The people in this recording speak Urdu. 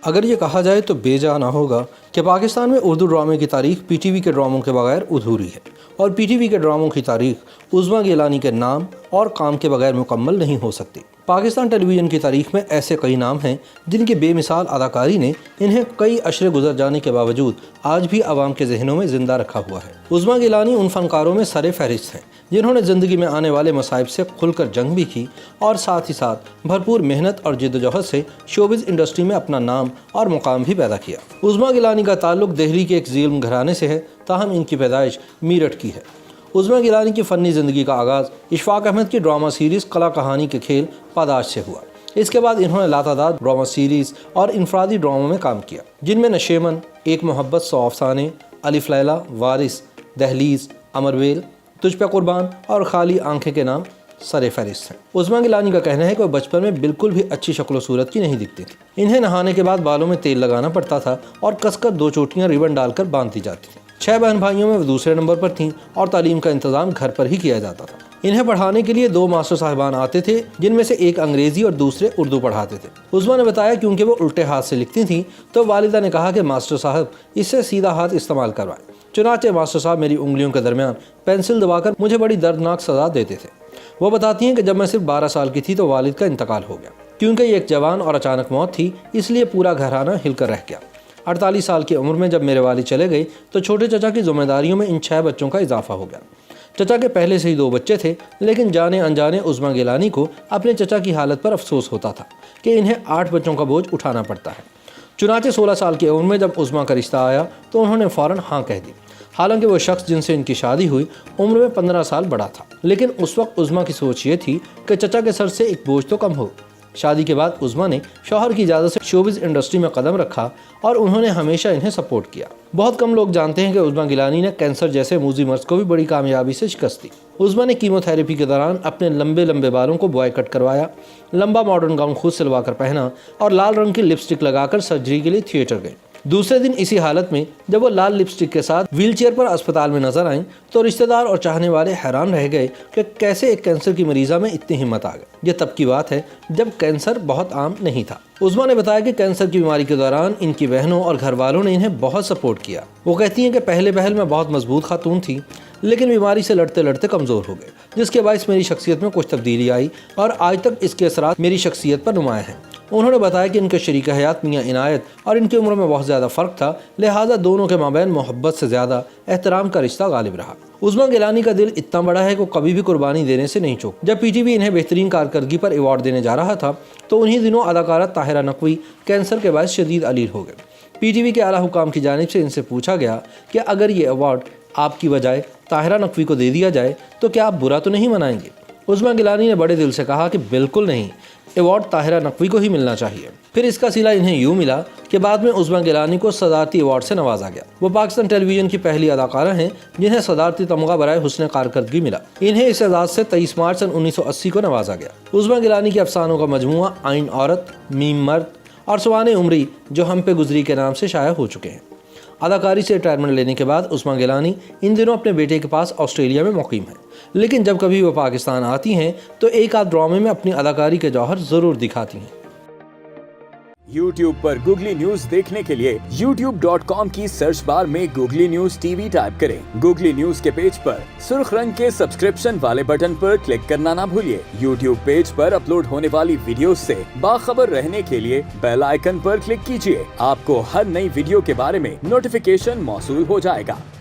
اگر یہ کہا جائے تو بے جا نہ ہوگا کہ پاکستان میں اردو ڈرامے کی تاریخ پی ٹی وی کے ڈراموں کے بغیر ادھوری ہے، اور پی ٹی وی کے ڈراموں کی تاریخ عظمیٰ گیلانی کے نام اور کام کے بغیر مکمل نہیں ہو سکتی۔ پاکستان ٹیلی ویژن کی تاریخ میں ایسے کئی نام ہیں جن کی بے مثال اداکاری نے انہیں کئی عشرے گزر جانے کے باوجود آج بھی عوام کے ذہنوں میں زندہ رکھا ہوا ہے۔ عظمیٰ گیلانی ان فنکاروں میں سر فہرست ہیں جنہوں نے زندگی میں آنے والے مصائب سے کھل کر جنگ بھی کی اور ساتھ ہی ساتھ بھرپور محنت اور جدوجہد سے شوبز انڈسٹری میں اپنا نام اور مقام بھی پیدا کیا۔ عظمیٰ گیلانی کا تعلق دہلی کے ایک ظالم گھرانے سے ہے، تاہم ان کی پیدائش میرٹھ کی ہے۔ عظمیٰ گیلانی کی فنی زندگی کا آغاز اشفاق احمد کی ڈرامہ سیریز قلعہ کہانی کے کھیل پاداش سے ہوا۔ اس کے بعد انہوں نے لاتعداد ڈرامہ سیریز اور انفرادی ڈراموں میں کام کیا، جن میں نشیمن، ایک محبت، 100 افسانے، الف لیلہ، وارث، دہلیز، امرویل، تجھ پہ قربان اور خالی آنکھیں کے نام سر فہرست ہیں۔ عظمیٰ گیلانی کا کہنا ہے کہ وہ بچپن میں بالکل بھی اچھی شکل و صورت کی نہیں دکھتی تھی۔ انہیں نہانے کے بعد بالوں میں تیل لگانا پڑتا تھا اور کس کر 2 چوٹیاں ریبن ڈال کر باندھ دی جاتی تھیں۔ 6 بہن بھائیوں میں وہ دوسرے نمبر پر تھیں اور تعلیم کا انتظام گھر پر ہی کیا جاتا تھا۔ انہیں پڑھانے کے لیے 2 ماسٹر صاحبان آتے تھے، جن میں سے ایک انگریزی اور دوسرے اردو پڑھاتے تھے۔ عظمیٰ نے بتایا کیونکہ وہ الٹے ہاتھ سے لکھتی تھیں تو والدہ نے کہا کہ ماسٹر صاحب اس سے سیدھا ہاتھ استعمال کروائیں۔ چنانچہ ماسٹر صاحب میری انگلیوں کے درمیان پینسل دبا کر مجھے بڑی دردناک سزا دیتے تھے۔ وہ بتاتی ہیں کہ جب میں صرف 12 سال کی تھی تو والد کا انتقال ہو گیا۔ کیونکہ یہ ایک جوان اور اچانک موت تھی، اس لیے پورا گھرانہ ہل کر رہ گیا۔ 48 سال کی عمر میں جب میرے والد چلے گئے تو چھوٹے چچا کی ذمہ داریوں میں ان 6 بچوں کا اضافہ ہو گیا۔ چچا کے پہلے سے ہی 2 بچے تھے، لیکن جانے انجانے عظمیٰ گیلانی کو اپنے چچا کی حالت پر افسوس ہوتا تھا کہ انہیں 8 بچوں کا بوجھ اٹھانا پڑتا ہے۔ چنانچہ 16 سال کی عمر میں جب عظمیٰ کا رشتہ آیا تو انہوں نے فوراً ہاں کہہ دی۔ حالانکہ وہ شخص جن سے ان کی شادی ہوئی عمر میں 15 سال بڑا تھا، لیکن اس وقت عظمیٰ کی سوچ یہ تھی کہ چچا کے سر سے ایک بوجھ تو کم ہو۔ شادی کے بعد عظمیٰ نے شوہر کی اجازت سے شوبز انڈسٹری میں قدم رکھا اور انہوں نے ہمیشہ انہیں سپورٹ کیا۔ بہت کم لوگ جانتے ہیں کہ عظمیٰ گیلانی نے کینسر جیسے موذی مرض کو بھی بڑی کامیابی سے شکست دی۔ عظمیٰ نے کیمو تھراپی کے دوران اپنے لمبے لمبے بالوں کو بوائے کٹ کروایا، لمبا ماڈرن گاؤن خود سلوا کر پہنا اور لال رنگ کی لپسٹک لگا کر سرجری کے لیے تھیٹر گئے۔ دوسرے دن اسی حالت میں جب وہ لال لپسٹک کے ساتھ ویل چیئر پر اسپتال میں نظر آئیں تو رشتہ دار اور چاہنے والے حیران رہ گئے کہ کیسے ایک کینسر کی مریضہ میں اتنی ہمت آ گئی۔ یہ تب کی بات ہے جب کینسر بہت عام نہیں تھا۔ عظمیٰ نے بتایا کہ کینسر کی بیماری کے دوران ان کی بہنوں اور گھر والوں نے انہیں بہت سپورٹ کیا۔ وہ کہتی ہیں کہ پہلے میں بہت مضبوط خاتون تھی، لیکن بیماری سے لڑتے لڑتے کمزور ہو گئے، جس کے باعث میری شخصیت میں کچھ تبدیلی آئی اور آج تک اس کے اثرات میری شخصیت پر نمایاں ہیں۔ انہوں نے بتایا کہ ان کے شریک حیات میاں عنایت اور ان کی عمر میں بہت زیادہ فرق تھا، لہٰذا دونوں کے مابین محبت سے زیادہ احترام کا رشتہ غالب رہا۔ عظمیٰ گیلانی کا دل اتنا بڑا ہے کہ وہ کبھی بھی قربانی دینے سے نہیں چوک۔ جب پی ٹی وی انہیں بہترین کارکردگی پر ایوارڈ دینے جا رہا تھا تو انہی دنوں اداکارہ طاہرہ نقوی کینسر کے باعث شدید علیل ہو گئے۔ پی ٹی وی کے اعلیٰ حکام کی جانب سے ان سے پوچھا گیا کہ اگر یہ ایوارڈ آپ کی بجائے طاہرہ نقوی کو دے دیا جائے تو کیا آپ برا تو نہیں منائیں گے؟ عظمیٰ گیلانی نے بڑے دل سے کہا کہ بالکل نہیں، ایوارڈ طاہرہ نقوی کو ہی ملنا چاہیے۔ پھر اس کا صلہ انہیں یوں ملا کہ بعد میں عظمیٰ گیلانی کو صدارتی ایوارڈ سے نوازا گیا۔ وہ پاکستان ٹیلی ویژن کی پہلی اداکارہ ہیں جنہیں صدارتی تمغہ برائے حسن کارکردگی ملا۔ انہیں اس اعزاز سے 23 مارچ سن 1980 کو نوازا گیا۔ عظمیٰ گیلانی کے افسانوں کا مجموعہ آئین عورت، میم مرد اور سوانح عمری جو ہم پہ گزری کے نام سے شائع ہو چکے ہیں۔ اداکاری سے ریٹائرمنٹ لینے کے بعد عظمیٰ گیلانی ان دنوں اپنے بیٹے کے پاس آسٹریلیا میں مقیم ہیں، لیکن جب کبھی وہ پاکستان آتی ہیں تو ایک آدھ ڈرامے میں اپنی اداکاری کے جوہر ضرور دکھاتی ہیں۔ YouTube پر گوگلی نیوز دیکھنے کے لیے youtube.com کی سرچ بار میں googly news T V type کریں۔ گوگلی نیوز کے پیج پر سرخ رنگ کے سبسکرپشن والے بٹن پر کلک کرنا نہ بھولیے۔ YouTube پیج پر اپلوڈ ہونے والی ویڈیوز سے باخبر رہنے کے لیے بیل آئیکن پر کلک کیجیے۔ آپ کو ہر نئی ویڈیو کے بارے میں نوٹیفیکیشن موصول ہو جائے گا۔